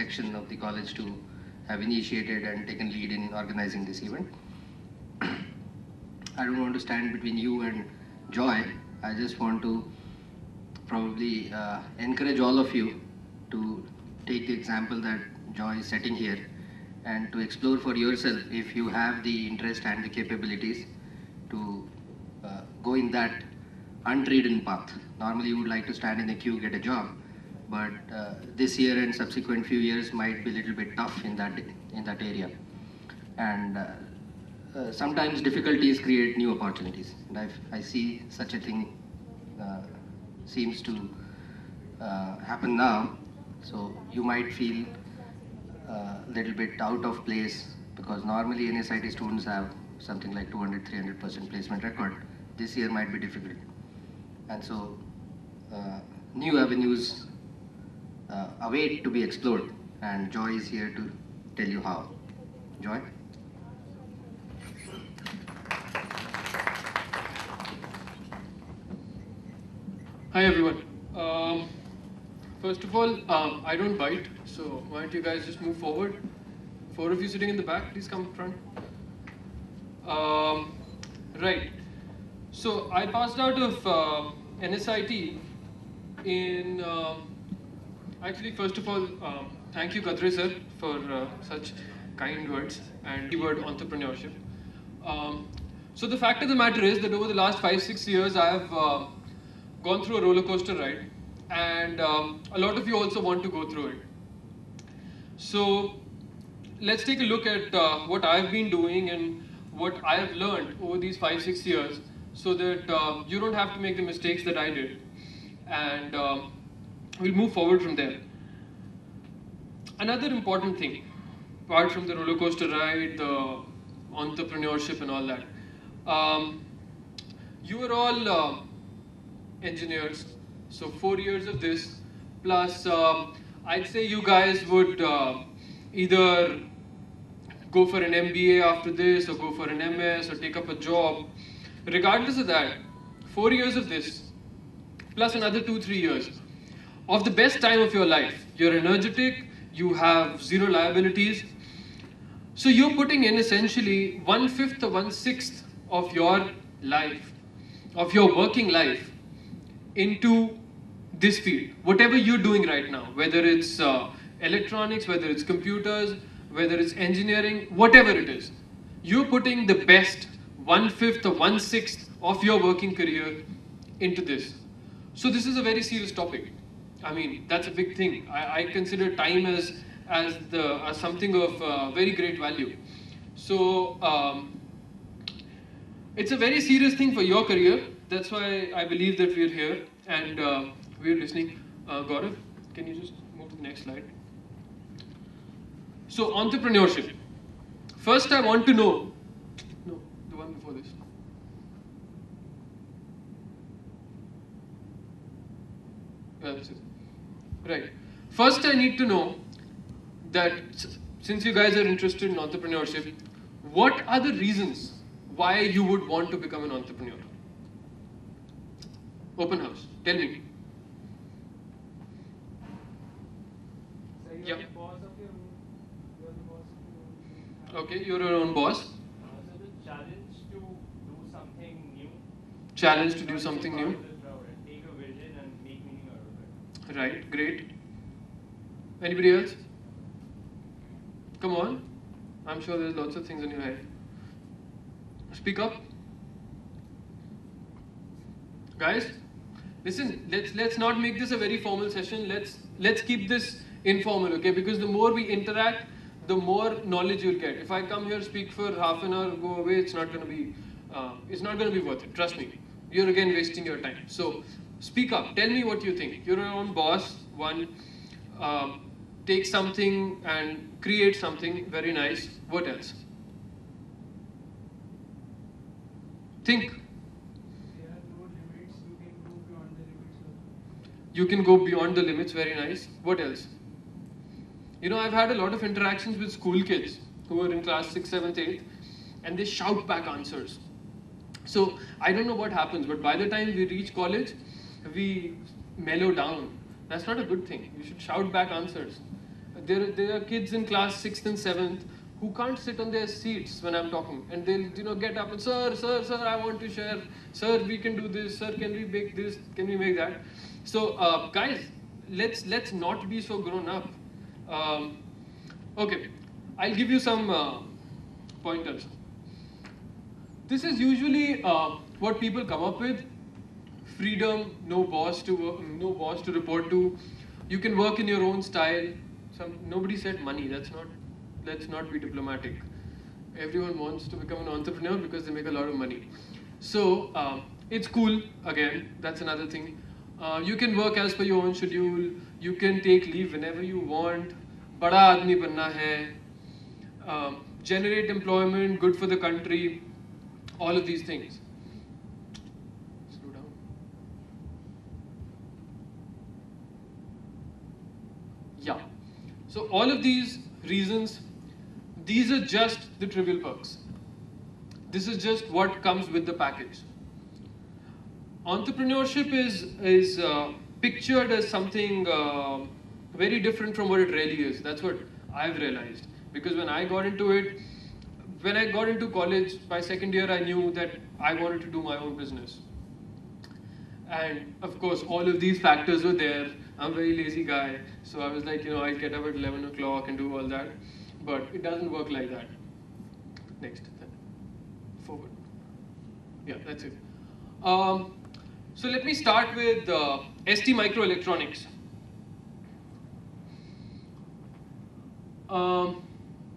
section of the college to have initiated and taken lead in organizing this event. I don't want to stand between you and Joy. I just want to probably encourage all of you to take the example that Joy is setting here and to explore for yourself if you have the interest and the capabilities to go in that untrodden path. Normally you would like to stand in the queue, get a job, but this year and subsequent few years might be a little bit tough in that area. And sometimes difficulties create new opportunities. And I see such a thing seems to happen now. So you might feel a little bit out of place because normally NSIT students have something like 200-300% placement record. This year might be difficult. And so new avenues await to be explored, and Joy is here to tell you how. Joy? Hi everyone. First of all, I don't bite, so why don't you guys just move forward? 4 of you sitting in the back, please come front. Right. So I passed out of NSIT in, actually first of all, thank you Kadre sir for such kind words and the word entrepreneurship. So the fact of the matter is that over the last 5-6 years I have gone through a roller coaster ride, and a lot of you also want to go through it. So let's take a look at what I've been doing and what I've learned over these 5-6 years, so that you don't have to make the mistakes that I did, and we'll move forward from there. Another important thing, apart from the roller coaster ride, the entrepreneurship and all that, you are all engineers, so 4 years of this, plus I'd say you guys would either go for an MBA after this, or go for an MS, or take up a job. Regardless of that, 4 years of this, plus another 2-3 years, of the best time of your life. You're energetic, you have zero liabilities, so you're putting in essentially 1/5 or 1/6 of your life, of your working life, into this field, whatever you're doing right now, whether it's electronics, whether it's computers, whether it's engineering, whatever it is, you're putting the best 1/5 or 1/6 of your working career into this. So this is a very serious topic. I mean, that's a big thing. I consider time as something of very great value. So it's a very serious thing for your career. That's why I believe that we're here and we're listening. Gaurav, can you just move to the next slide? So entrepreneurship. First, I want to know. No, the one before this. Yeah, this is right. First, I need to know that since you guys are interested in entrepreneurship, what are the reasons why you would want to become an entrepreneur? Open house. Tell me. So you're Yeah. the boss of your own. You're the boss of your own. Okay, you're your own boss. So the challenge to do something new. Challenge to do something new. Take a vision and make meaning out of it. Right, great. Anybody else? Come on. I'm sure there's lots of things in your head. Speak up. Guys, listen, let's not make this a very formal session. Let's keep this informal, okay? Because the more we interact, the more knowledge you'll get. If I come here, speak for half an hour, go away, it's not going to be worth it. Trust me. You're again wasting your time. So speak up. Tell me what you think. You're your own boss. One, take something and create something very nice. What else? Think. There are no limits. You can go beyond the limits. You can go beyond the limits. Very nice. What else? You know, I've had a lot of interactions with school kids who are in class 6th, 7th, 8th, and they shout back answers. So I don't know what happens, but by the time we reach college, we mellow down. That's not a good thing. You should shout back answers. There are kids in class 6th and 7th who can't sit on their seats when I'm talking, and they'll get up and, sir, I want to share. Sir, we can do this. Sir, can we make this? Can we make that? So guys, let's not be so grown up. Okay, I'll give you some pointers. This is usually what people come up with: freedom, no boss to report to. You can work in your own style. Nobody said money. Let's not be diplomatic. Everyone wants to become an entrepreneur because they make a lot of money. So it's cool. Again, that's another thing. You can work as per your own schedule. You can take leave whenever you want. Bada aadmi banna hai. Generate employment, good for the country. All of these things. Slow down. Yeah. So all of these reasons, these are just the trivial perks. This is just what comes with the package. Entrepreneurship is pictured as something very different from what it really is. That's what I've realized. Because when I got into college, by second year, I knew that I wanted to do my own business. And of course, all of these factors were there. I'm a very lazy guy, so I was like, I'll get up at 11 o'clock and do all that. But it doesn't work like that. Next, then. Forward. Yeah, that's it. So let me start with ST Microelectronics.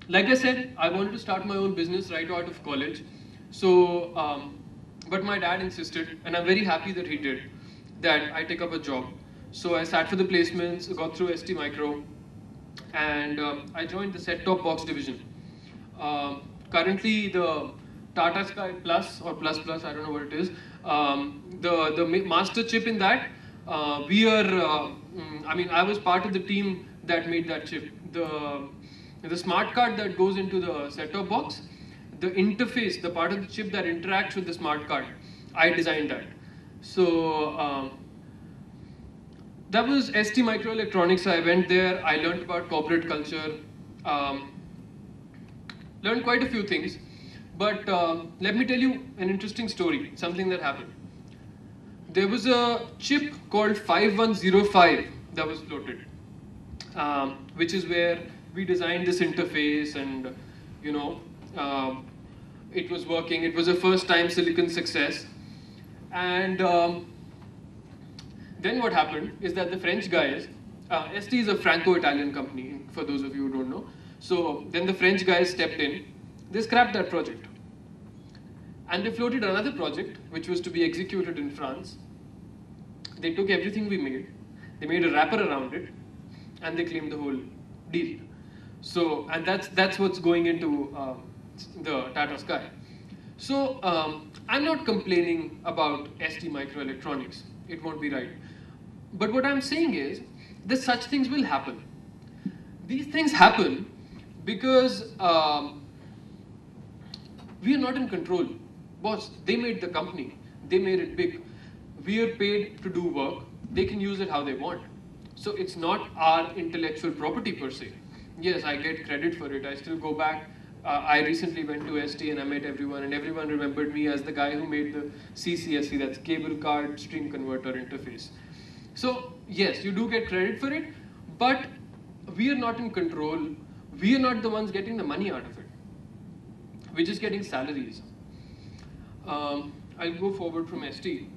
Like I said, I wanted to start my own business right out of college. So, but my dad insisted, and I'm very happy that he did, that I take up a job. So I sat for the placements, got through ST Micro, and I joined the set-top box division. Currently, the Tata Sky Plus or Plus Plus, I don't know what it is, the master chip in that, I was part of the team that made that chip. The smart card that goes into the set-top box, the interface, the part of the chip that interacts with the smart card, I designed that. So that was ST Microelectronics. I went there, I learned about corporate culture, learned quite a few things. But let me tell you an interesting story, something that happened. There was a chip called 5105 that was floated, which is where we designed this interface, and it was working. It was a first time silicon success. And then what happened is that the French guys, ST is a Franco-Italian company, for those of you who don't know. So then the French guys stepped in, they scrapped that project. And they floated another project, which was to be executed in France. They took everything we made, they made a wrapper around it, and they claimed the whole deal. So, and that's what's going into the Tata Sky. So, I'm not complaining about ST Microelectronics. It won't be right. But what I'm saying is that such things will happen. These things happen because we are not in control. Boss, they made the company. They made it big. We are paid to do work. They can use it how they want. So it's not our intellectual property per se. Yes, I get credit for it. I still go back. I recently went to ST and I met everyone, and everyone remembered me as the guy who made the CCSC, that's Cable Card Stream Converter Interface. So yes, you do get credit for it, but we are not in control. We are not the ones getting the money out of it. We're just getting salaries. I'll go forward from ST.